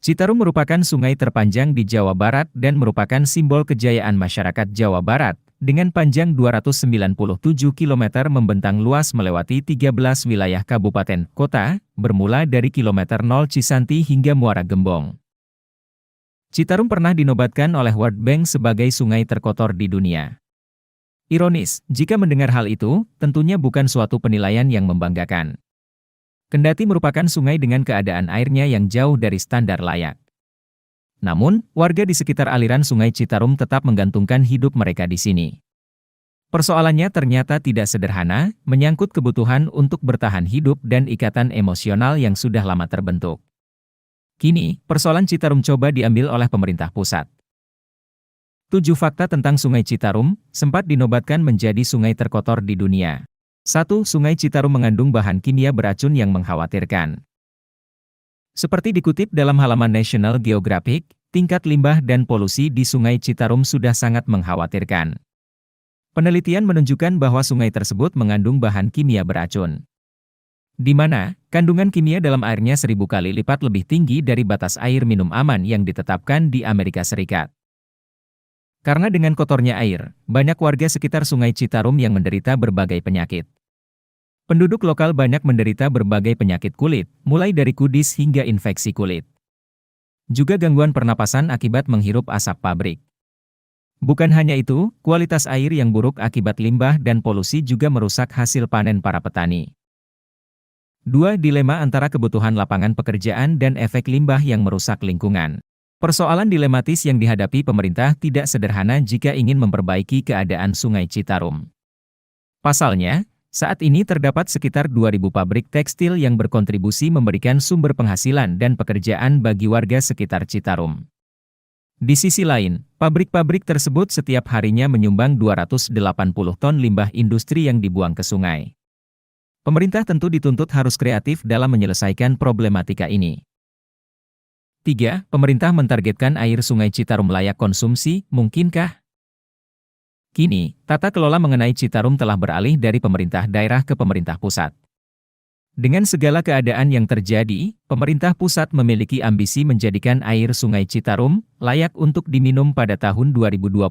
Citarum merupakan sungai terpanjang di Jawa Barat dan merupakan simbol kejayaan masyarakat Jawa Barat, dengan panjang 297 km membentang luas melewati 13 wilayah kabupaten kota, bermula dari kilometer 0 Cisanti hingga Muara Gembong. Citarum pernah dinobatkan oleh World Bank sebagai sungai terkotor di dunia. Ironis, jika mendengar hal itu, tentunya bukan suatu penilaian yang membanggakan. Kendati merupakan sungai dengan keadaan airnya yang jauh dari standar layak. Namun, warga di sekitar aliran sungai Citarum tetap menggantungkan hidup mereka di sini. Persoalannya ternyata tidak sederhana, menyangkut kebutuhan untuk bertahan hidup dan ikatan emosional yang sudah lama terbentuk. Kini, persoalan Citarum coba diambil oleh pemerintah pusat. 7 fakta tentang Sungai Citarum, sempat dinobatkan menjadi sungai terkotor di dunia. 1. Sungai Citarum mengandung bahan kimia beracun yang mengkhawatirkan. Seperti dikutip dalam halaman National Geographic, tingkat limbah dan polusi di Sungai Citarum sudah sangat mengkhawatirkan. Penelitian menunjukkan bahwa sungai tersebut mengandung bahan kimia beracun, di mana kandungan kimia dalam airnya 1000 kali lipat lebih tinggi dari batas air minum aman yang ditetapkan di Amerika Serikat. Karena dengan kotornya air, banyak warga sekitar Sungai Citarum yang menderita berbagai penyakit. Penduduk lokal banyak menderita berbagai penyakit kulit, mulai dari kudis hingga infeksi kulit. Juga gangguan pernapasan akibat menghirup asap pabrik. Bukan hanya itu, kualitas air yang buruk akibat limbah dan polusi juga merusak hasil panen para petani. 2. Dilema antara kebutuhan lapangan pekerjaan dan efek limbah yang merusak lingkungan. Persoalan dilematis yang dihadapi pemerintah tidak sederhana jika ingin memperbaiki keadaan Sungai Citarum. Pasalnya, saat ini terdapat sekitar 2.000 pabrik tekstil yang berkontribusi memberikan sumber penghasilan dan pekerjaan bagi warga sekitar Citarum. Di sisi lain, pabrik-pabrik tersebut setiap harinya menyumbang 280 ton limbah industri yang dibuang ke sungai. Pemerintah tentu dituntut harus kreatif dalam menyelesaikan problematika ini. 3. Pemerintah mentargetkan air Sungai Citarum layak konsumsi, mungkinkah? Kini, tata kelola mengenai Citarum telah beralih dari pemerintah daerah ke pemerintah pusat. Dengan segala keadaan yang terjadi, pemerintah pusat memiliki ambisi menjadikan air Sungai Citarum layak untuk diminum pada tahun 2025.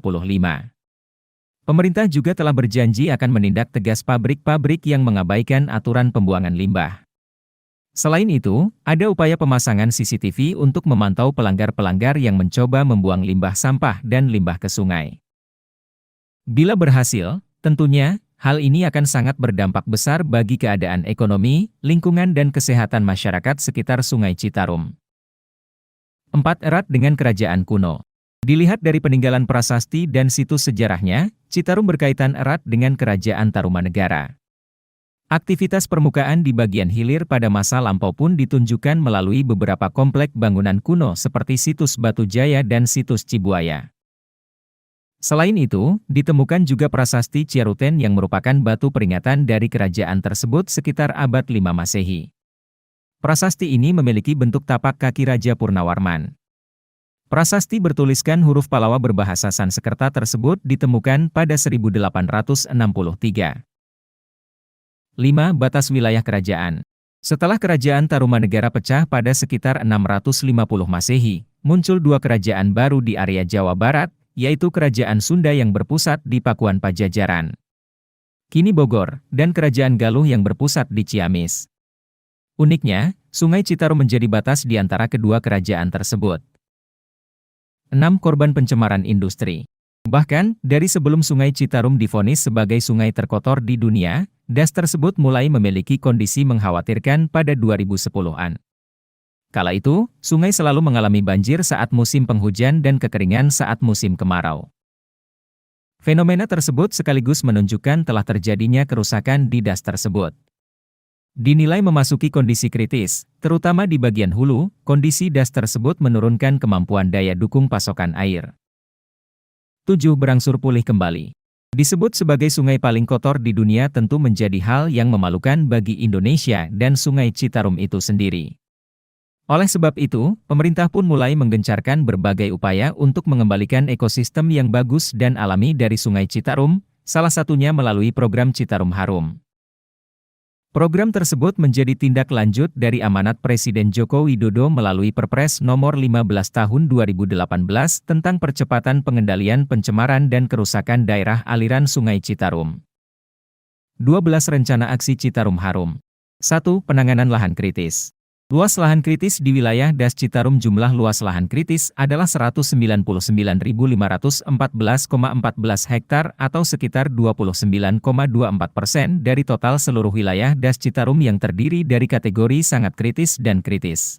Pemerintah juga telah berjanji akan menindak tegas pabrik-pabrik yang mengabaikan aturan pembuangan limbah. Selain itu, ada upaya pemasangan CCTV untuk memantau pelanggar-pelanggar yang mencoba membuang limbah sampah dan limbah ke sungai. Bila berhasil, tentunya, hal ini akan sangat berdampak besar bagi keadaan ekonomi, lingkungan dan kesehatan masyarakat sekitar Sungai Citarum. 4. Erat dengan kerajaan kuno. Dilihat dari peninggalan prasasti dan situs sejarahnya, Citarum berkaitan erat dengan Kerajaan Tarumanegara. Aktivitas permukaan di bagian hilir pada masa lampau pun ditunjukkan melalui beberapa komplek bangunan kuno seperti situs Batu Jaya dan situs Cibuaya. Selain itu, ditemukan juga prasasti Ciaruten yang merupakan batu peringatan dari kerajaan tersebut sekitar abad 5 Masehi. Prasasti ini memiliki bentuk tapak kaki Raja Purnawarman. Prasasti bertuliskan huruf Palawa berbahasa Sanskerta tersebut ditemukan pada 1863. 5. Batas wilayah kerajaan. Setelah kerajaan Tarumanegara pecah pada sekitar 650 Masehi, muncul dua kerajaan baru di area Jawa Barat, yaitu Kerajaan Sunda yang berpusat di Pakuan Pajajaran, kini Bogor, dan Kerajaan Galuh yang berpusat di Ciamis. Uniknya, Sungai Citarum menjadi batas di antara kedua kerajaan tersebut. 6. Korban pencemaran industri. Bahkan, dari sebelum Sungai Citarum divonis sebagai sungai terkotor di dunia, das tersebut mulai memiliki kondisi mengkhawatirkan pada 2010-an. Kala itu, sungai selalu mengalami banjir saat musim penghujan dan kekeringan saat musim kemarau. Fenomena tersebut sekaligus menunjukkan telah terjadinya kerusakan di das tersebut. Dinilai memasuki kondisi kritis, terutama di bagian hulu, kondisi das tersebut menurunkan kemampuan daya dukung pasokan air. 7. Berangsur pulih kembali. Disebut sebagai sungai paling kotor di dunia tentu menjadi hal yang memalukan bagi Indonesia dan Sungai Citarum itu sendiri. Oleh sebab itu, pemerintah pun mulai menggencarkan berbagai upaya untuk mengembalikan ekosistem yang bagus dan alami dari Sungai Citarum, salah satunya melalui program Citarum Harum. Program tersebut menjadi tindak lanjut dari amanat Presiden Joko Widodo melalui Perpres Nomor 15 Tahun 2018 tentang percepatan pengendalian pencemaran dan kerusakan daerah aliran Sungai Citarum. 12 Rencana Aksi Citarum Harum. 1. Penanganan lahan kritis. Luas lahan kritis di wilayah Das Citarum. Jumlah luas lahan kritis adalah 199.514,14 hektar atau sekitar 29,24% dari total seluruh wilayah Das Citarum yang terdiri dari kategori sangat kritis dan kritis.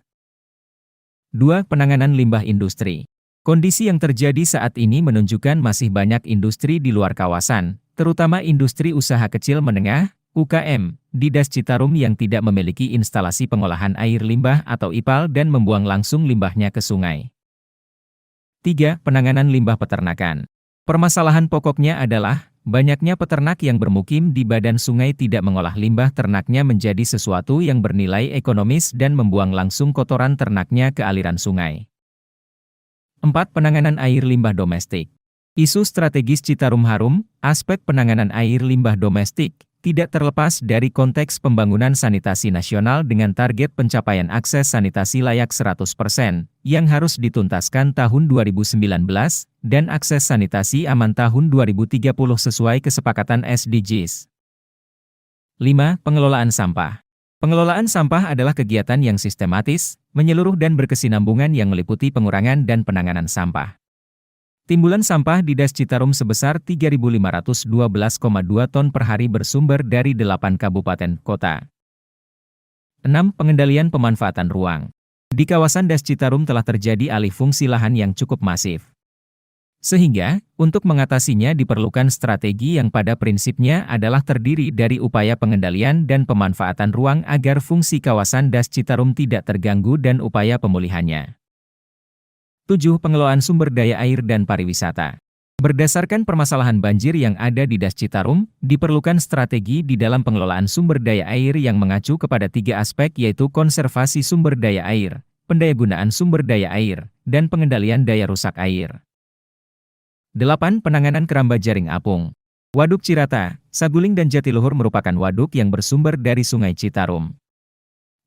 2. Penanganan limbah industri. Kondisi yang terjadi saat ini menunjukkan masih banyak industri di luar kawasan, terutama industri usaha kecil menengah, UKM, di Das Citarum yang tidak memiliki instalasi pengolahan air limbah atau IPAL dan membuang langsung limbahnya ke sungai. 3. Penanganan limbah peternakan. Permasalahan pokoknya adalah, banyaknya peternak yang bermukim di badan sungai tidak mengolah limbah ternaknya menjadi sesuatu yang bernilai ekonomis dan membuang langsung kotoran ternaknya ke aliran sungai. 4. Penanganan air limbah domestik. Isu strategis Citarum Harum, aspek penanganan air limbah domestik, tidak terlepas dari konteks pembangunan sanitasi nasional dengan target pencapaian akses sanitasi layak 100%, yang harus dituntaskan tahun 2019, dan akses sanitasi aman tahun 2030 sesuai kesepakatan SDGs. 5. Pengelolaan sampah. Pengelolaan sampah adalah kegiatan yang sistematis, menyeluruh dan berkesinambungan yang meliputi pengurangan dan penanganan sampah. Timbulan sampah di Das Citarum sebesar 3.512,2 ton per hari bersumber dari 8 kabupaten kota. 6. Pengendalian pemanfaatan ruang. Di kawasan Das Citarum telah terjadi alih fungsi lahan yang cukup masif. Sehingga, untuk mengatasinya diperlukan strategi yang pada prinsipnya adalah terdiri dari upaya pengendalian dan pemanfaatan ruang agar fungsi kawasan Das Citarum tidak terganggu dan upaya pemulihannya. 7. Pengelolaan sumber daya air dan pariwisata. Berdasarkan permasalahan banjir yang ada di Das Citarum, diperlukan strategi di dalam pengelolaan sumber daya air yang mengacu kepada 3 aspek yaitu konservasi sumber daya air, pendayagunaan sumber daya air, dan pengendalian daya rusak air. 8. Penanganan keramba jaring apung. Waduk Cirata, Saguling dan Jatiluhur merupakan waduk yang bersumber dari Sungai Citarum.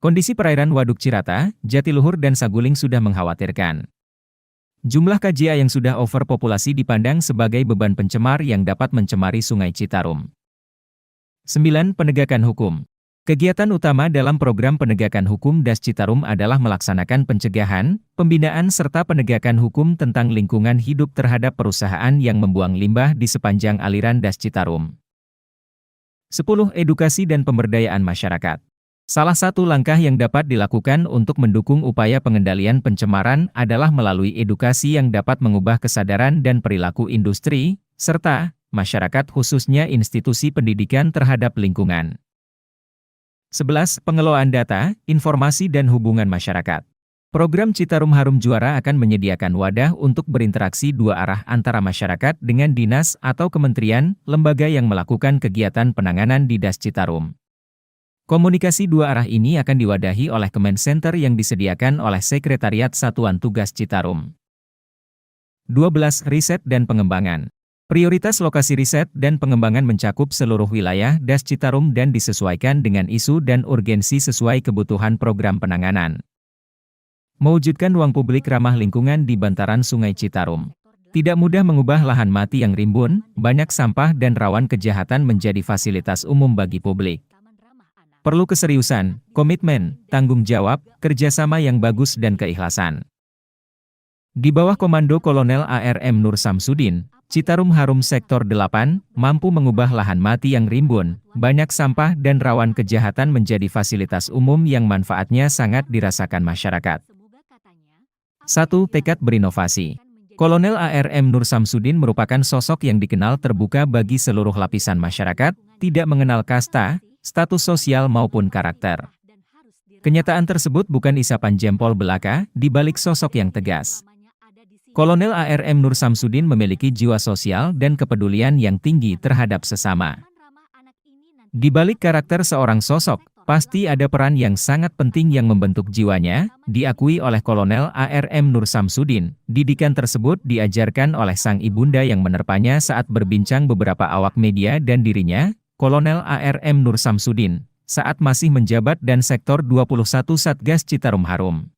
Kondisi perairan Waduk Cirata, Jatiluhur dan Saguling sudah mengkhawatirkan. Jumlah KJA yang sudah overpopulasi dipandang sebagai beban pencemar yang dapat mencemari Sungai Citarum. 9. Penegakan hukum. Kegiatan utama dalam program penegakan hukum Das Citarum adalah melaksanakan pencegahan, pembinaan serta penegakan hukum tentang lingkungan hidup terhadap perusahaan yang membuang limbah di sepanjang aliran Das Citarum. 10. Edukasi dan pemberdayaan masyarakat. Salah satu langkah yang dapat dilakukan untuk mendukung upaya pengendalian pencemaran adalah melalui edukasi yang dapat mengubah kesadaran dan perilaku industri, serta masyarakat khususnya institusi pendidikan terhadap lingkungan. 11. Pengelolaan data, informasi dan hubungan masyarakat. Program Citarum Harum Juara akan menyediakan wadah untuk berinteraksi dua arah antara masyarakat dengan dinas atau kementerian, lembaga yang melakukan kegiatan penanganan di Das Citarum. Komunikasi dua arah ini akan diwadahi oleh Command Center yang disediakan oleh Sekretariat Satuan Tugas Citarum. 12. Riset dan pengembangan. Prioritas lokasi riset dan pengembangan mencakup seluruh wilayah Das Citarum dan disesuaikan dengan isu dan urgensi sesuai kebutuhan program penanganan. Mewujudkan ruang publik ramah lingkungan di bantaran Sungai Citarum. Tidak mudah mengubah lahan mati yang rimbun, banyak sampah dan rawan kejahatan menjadi fasilitas umum bagi publik. Perlu keseriusan, komitmen, tanggung jawab, kerjasama yang bagus dan keikhlasan. Di bawah komando Kolonel ARM Nur Samsudin, Citarum Harum Sektor 8 mampu mengubah lahan mati yang rimbun, banyak sampah dan rawan kejahatan menjadi fasilitas umum yang manfaatnya sangat dirasakan masyarakat. 1. Tekad berinovasi. Kolonel ARM Nur Samsudin merupakan sosok yang dikenal terbuka bagi seluruh lapisan masyarakat, tidak mengenal kasta, status sosial maupun karakter. Kenyataan tersebut bukan isapan jempol belaka, di balik sosok yang tegas. Kolonel ARM Nur Samsudin memiliki jiwa sosial dan kepedulian yang tinggi terhadap sesama. Di balik karakter seorang sosok, pasti ada peran yang sangat penting yang membentuk jiwanya, diakui oleh Kolonel ARM Nur Samsudin. Didikan tersebut diajarkan oleh sang ibunda yang menerpanya saat berbincang beberapa awak media dan dirinya, Kolonel ARM Nur Samsudin, saat masih menjabat dan Sektor 21 Satgas Citarum Harum.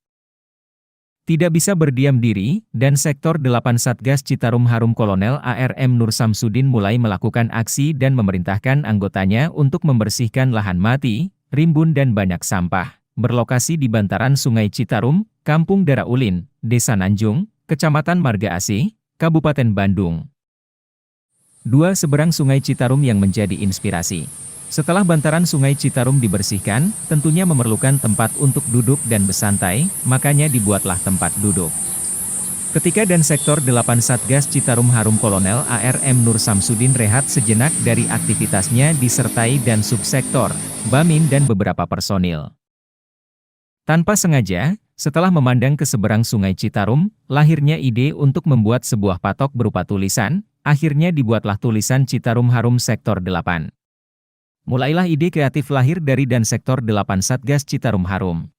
Tidak bisa berdiam diri, dan Sektor 8 Satgas Citarum Harum Kolonel ARM Nur Samsudin mulai melakukan aksi dan memerintahkan anggotanya untuk membersihkan lahan mati, rimbun dan banyak sampah, berlokasi di bantaran Sungai Citarum, Kampung Daraulin, Desa Nanjung, Kecamatan Marga Asih, Kabupaten Bandung. Dua seberang Sungai Citarum yang menjadi inspirasi. Setelah bantaran Sungai Citarum dibersihkan, tentunya memerlukan tempat untuk duduk dan bersantai, makanya dibuatlah tempat duduk. Ketika dan Sektor 8 Satgas Citarum Harum Kolonel ARM Nur Samsudin rehat sejenak dari aktivitasnya disertai dan subsektor, Bamin dan beberapa personil. Tanpa sengaja, setelah memandang ke seberang Sungai Citarum, lahirnya ide untuk membuat sebuah patok berupa tulisan, akhirnya dibuatlah tulisan Citarum Harum Sektor 8. Mulailah ide kreatif lahir dari dan Sektor 8 Satgas Citarum Harum.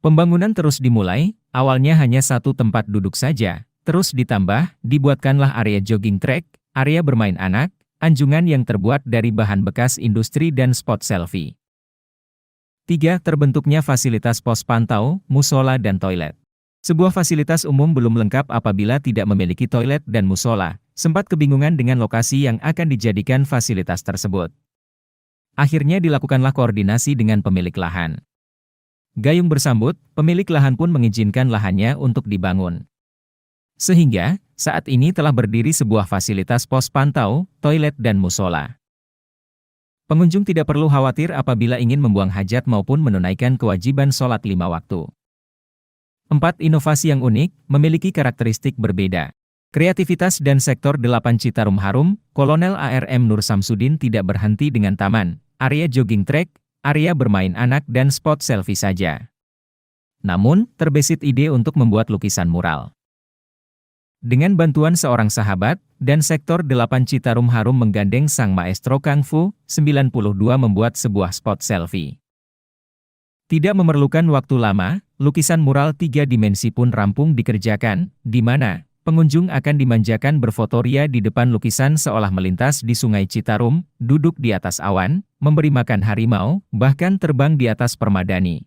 Pembangunan terus dimulai, awalnya hanya satu tempat duduk saja, terus ditambah, dibuatkanlah area jogging track, area bermain anak, anjungan yang terbuat dari bahan bekas industri dan spot selfie. 3. Terbentuknya fasilitas pos pantau, musola dan toilet. Sebuah fasilitas umum belum lengkap apabila tidak memiliki toilet dan musola, sempat kebingungan dengan lokasi yang akan dijadikan fasilitas tersebut. Akhirnya dilakukanlah koordinasi dengan pemilik lahan. Gayung bersambut, pemilik lahan pun mengizinkan lahannya untuk dibangun. Sehingga, saat ini telah berdiri sebuah fasilitas pos pantau, toilet dan musola. Pengunjung tidak perlu khawatir apabila ingin membuang hajat maupun menunaikan kewajiban sholat 5 waktu. 4. Inovasi yang unik, memiliki karakteristik berbeda. Kreativitas dan Sektor 8 Citarum Harum, Kolonel ARM Nur Samsudin tidak berhenti dengan taman, area jogging track, area bermain anak dan spot selfie saja. Namun, terbesit ide untuk membuat lukisan mural. Dengan bantuan seorang sahabat, dan Sektor 8 Citarum Harum menggandeng sang maestro Kung Fu, 92 membuat sebuah spot selfie. Tidak memerlukan waktu lama, lukisan mural 3 dimensi pun rampung dikerjakan, di mana pengunjung akan dimanjakan berfotoria di depan lukisan seolah melintas di Sungai Citarum, duduk di atas awan, memberi makan harimau, bahkan terbang di atas permadani.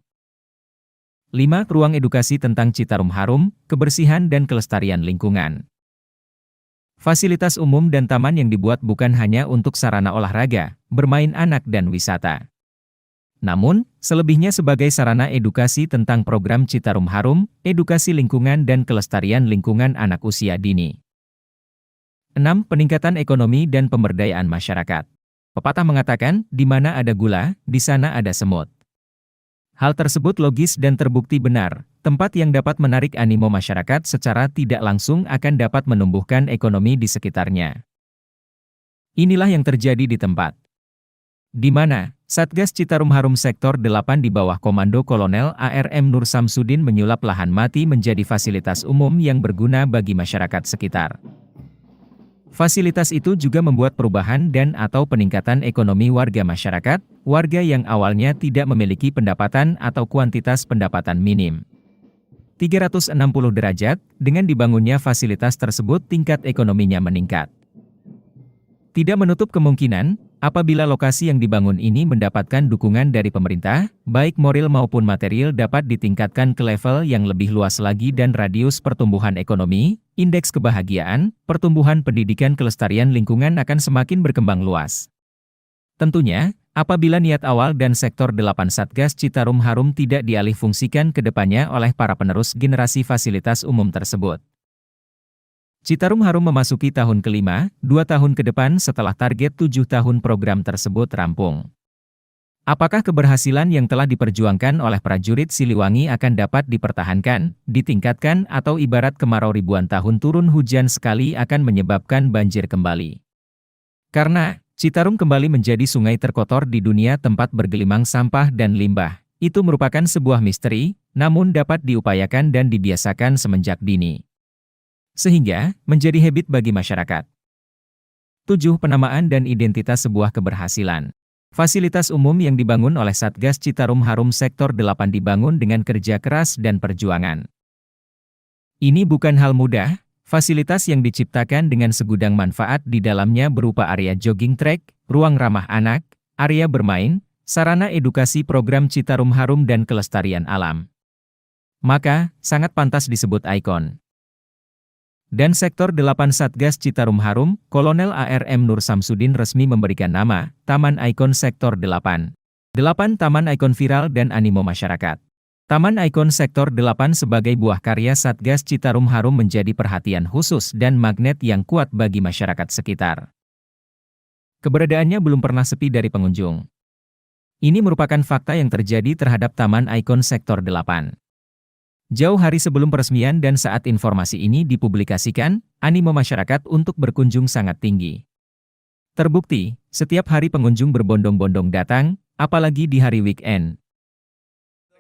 5. Ruang edukasi tentang Citarum Harum, kebersihan dan kelestarian lingkungan. Fasilitas umum dan taman yang dibuat bukan hanya untuk sarana olahraga, bermain anak dan wisata. Namun, selebihnya sebagai sarana edukasi tentang program Citarum Harum, edukasi lingkungan dan kelestarian lingkungan anak usia dini. 6. Peningkatan ekonomi dan pemberdayaan masyarakat. Pepatah mengatakan, di mana ada gula, di sana ada semut. Hal tersebut logis dan terbukti benar, tempat yang dapat menarik animo masyarakat secara tidak langsung akan dapat menumbuhkan ekonomi di sekitarnya. Inilah yang terjadi di tempat. Di mana Satgas Citarum Harum Sektor 8 di bawah Komando Kolonel ARM Nur Samsudin menyulap lahan mati menjadi fasilitas umum yang berguna bagi masyarakat sekitar. Fasilitas itu juga membuat perubahan dan atau peningkatan ekonomi warga masyarakat, warga yang awalnya tidak memiliki pendapatan atau kuantitas pendapatan minim. 360 derajat, dengan dibangunnya fasilitas tersebut tingkat ekonominya meningkat. Tidak menutup kemungkinan, apabila lokasi yang dibangun ini mendapatkan dukungan dari pemerintah, baik moral maupun material dapat ditingkatkan ke level yang lebih luas lagi dan radius pertumbuhan ekonomi, indeks kebahagiaan, pertumbuhan pendidikan kelestarian lingkungan akan semakin berkembang luas. Tentunya, apabila niat awal dan Sektor 8 Satgas Citarum Harum tidak dialihfungsikan ke depannya oleh para penerus generasi fasilitas umum tersebut. Citarum Harum memasuki tahun kelima, 2 tahun ke depan setelah target 7 tahun program tersebut rampung. Apakah keberhasilan yang telah diperjuangkan oleh prajurit Siliwangi akan dapat dipertahankan, ditingkatkan atau ibarat kemarau ribuan tahun turun hujan sekali akan menyebabkan banjir kembali? Karena Citarum kembali menjadi sungai terkotor di dunia tempat bergelimang sampah dan limbah, itu merupakan sebuah misteri, namun dapat diupayakan dan dibiasakan semenjak dini. Sehingga, menjadi habit bagi masyarakat. 7. Penamaan dan identitas sebuah keberhasilan. Fasilitas umum yang dibangun oleh Satgas Citarum Harum Sektor 8 dibangun dengan kerja keras dan perjuangan. Ini bukan hal mudah, fasilitas yang diciptakan dengan segudang manfaat di dalamnya berupa area jogging track, ruang ramah anak, area bermain, sarana edukasi program Citarum Harum dan kelestarian alam. Maka, sangat pantas disebut ikon. Dan Sektor 8 Satgas Citarum Harum, Kolonel ARM Nur Samsudin resmi memberikan nama, Taman Ikon Sektor 8. 8 Taman Ikon Viral dan Animo Masyarakat. Taman Ikon Sektor 8 sebagai buah karya Satgas Citarum Harum menjadi perhatian khusus dan magnet yang kuat bagi masyarakat sekitar. Keberadaannya belum pernah sepi dari pengunjung. Ini merupakan fakta yang terjadi terhadap Taman Ikon Sektor 8. Jauh hari sebelum peresmian dan saat informasi ini dipublikasikan, animo masyarakat untuk berkunjung sangat tinggi. Terbukti, setiap hari pengunjung berbondong-bondong datang, apalagi di hari weekend.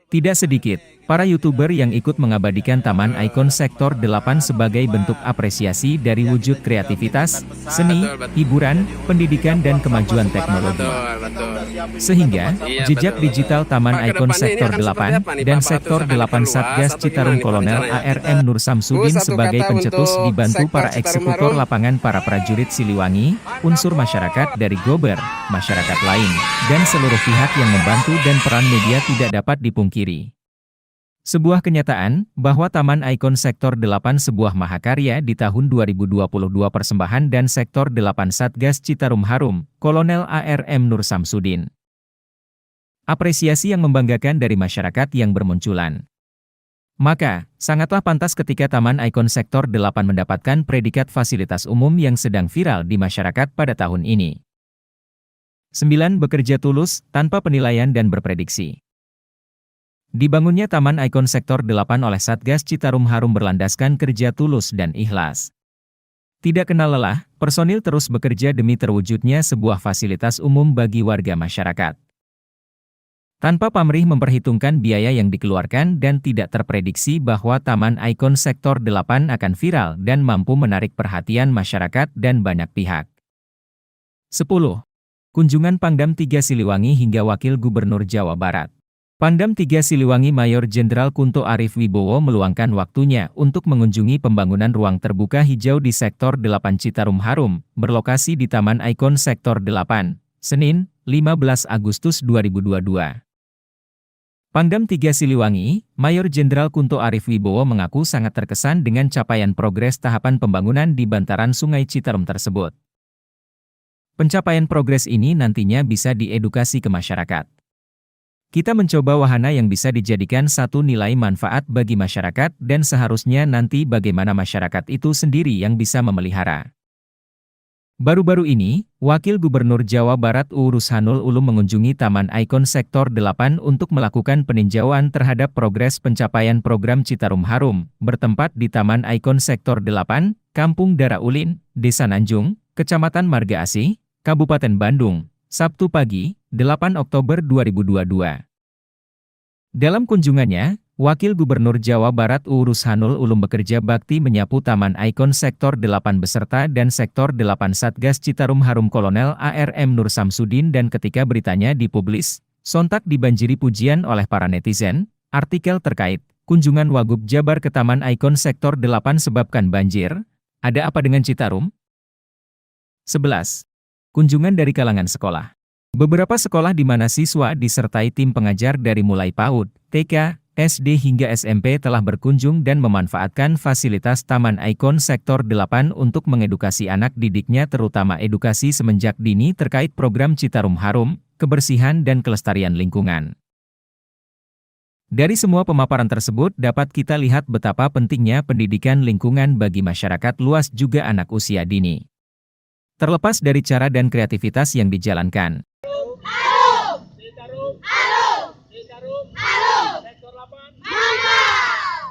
Tidak sedikit, para YouTuber yang ikut mengabadikan Taman Ikon Sektor 8 sebagai bentuk apresiasi dari wujud kreativitas, seni, hiburan, pendidikan dan kemajuan teknologi. Sehingga, jejak digital Taman Ikon Sektor 8 dan Sektor 8 Satgas Citarum Kolonel ARM Nur Samsudin sebagai pencetus dibantu para eksekutor lapangan para prajurit Siliwangi, unsur masyarakat dari Gober, masyarakat lain, dan seluruh pihak yang membantu dan peran media tidak dapat dipungkiri. Sebuah kenyataan, bahwa Taman Ikon Sektor 8 sebuah mahakarya di tahun 2022 persembahan dan Sektor 8 Satgas Citarum Harum, Kolonel ARM Nur Samsudin. Apresiasi yang membanggakan dari masyarakat yang bermunculan. Maka, sangatlah pantas ketika Taman Ikon Sektor 8 mendapatkan predikat fasilitas umum yang sedang viral di masyarakat pada tahun ini. 9. Bekerja tulus, tanpa penilaian dan berprediksi. Dibangunnya Taman Ikon Sektor 8 oleh Satgas Citarum Harum berlandaskan kerja tulus dan ikhlas. Tidak kenal lelah, personil terus bekerja demi terwujudnya sebuah fasilitas umum bagi warga masyarakat. Tanpa pamrih memperhitungkan biaya yang dikeluarkan dan tidak terprediksi bahwa Taman Ikon Sektor 8 akan viral dan mampu menarik perhatian masyarakat dan banyak pihak. 10. Kunjungan Pangdam 3 Siliwangi hingga Wakil Gubernur Jawa Barat. Pangdam 3 Siliwangi Mayor Jenderal Kunto Arif Wibowo meluangkan waktunya untuk mengunjungi pembangunan ruang terbuka hijau di Sektor 8 Citarum Harum, berlokasi di Taman Ikon Sektor 8, Senin, 15 Agustus 2022. Pangdam 3 Siliwangi, Mayor Jenderal Kunto Arif Wibowo mengaku sangat terkesan dengan capaian progres tahapan pembangunan di bantaran Sungai Citarum tersebut. Pencapaian progres ini nantinya bisa diedukasi ke masyarakat. Kita mencoba wahana yang bisa dijadikan satu nilai manfaat bagi masyarakat dan seharusnya nanti bagaimana masyarakat itu sendiri yang bisa memelihara. Baru-baru ini, Wakil Gubernur Jawa Barat Rushanul Ulum mengunjungi Taman Ikon Sektor 8 untuk melakukan peninjauan terhadap progres pencapaian program Citarum Harum, bertempat di Taman Ikon Sektor 8, Kampung Daraulin, Desa Nanjung, Kecamatan Marga Asih, Kabupaten Bandung, Sabtu pagi, 8 Oktober 2022. Dalam kunjungannya, Wakil Gubernur Jawa Barat Rushanul Ulum bekerja bakti menyapu Taman Ikon Sektor 8 beserta dan Sektor 8 Satgas Citarum Harum Kolonel ARM Nur Samsudin dan ketika beritanya dipublis, sontak dibanjiri pujian oleh para netizen. Artikel terkait, kunjungan Wagub Jabar ke Taman Ikon Sektor 8 sebabkan banjir, ada apa dengan Citarum? 11. Kunjungan dari kalangan sekolah. Beberapa sekolah di mana siswa disertai tim pengajar dari mulai PAUD, TK, SD hingga SMP telah berkunjung dan memanfaatkan fasilitas Taman Ikon Sektor 8 untuk mengedukasi anak didiknya terutama edukasi semenjak dini terkait program Citarum Harum, kebersihan dan kelestarian lingkungan. Dari semua pemaparan tersebut dapat kita lihat betapa pentingnya pendidikan lingkungan bagi masyarakat luas juga anak usia dini. Terlepas dari cara dan kreativitas yang dijalankan. Harum! Citarum! Harum! Citarum! Harum! Sektor 8! Mantap!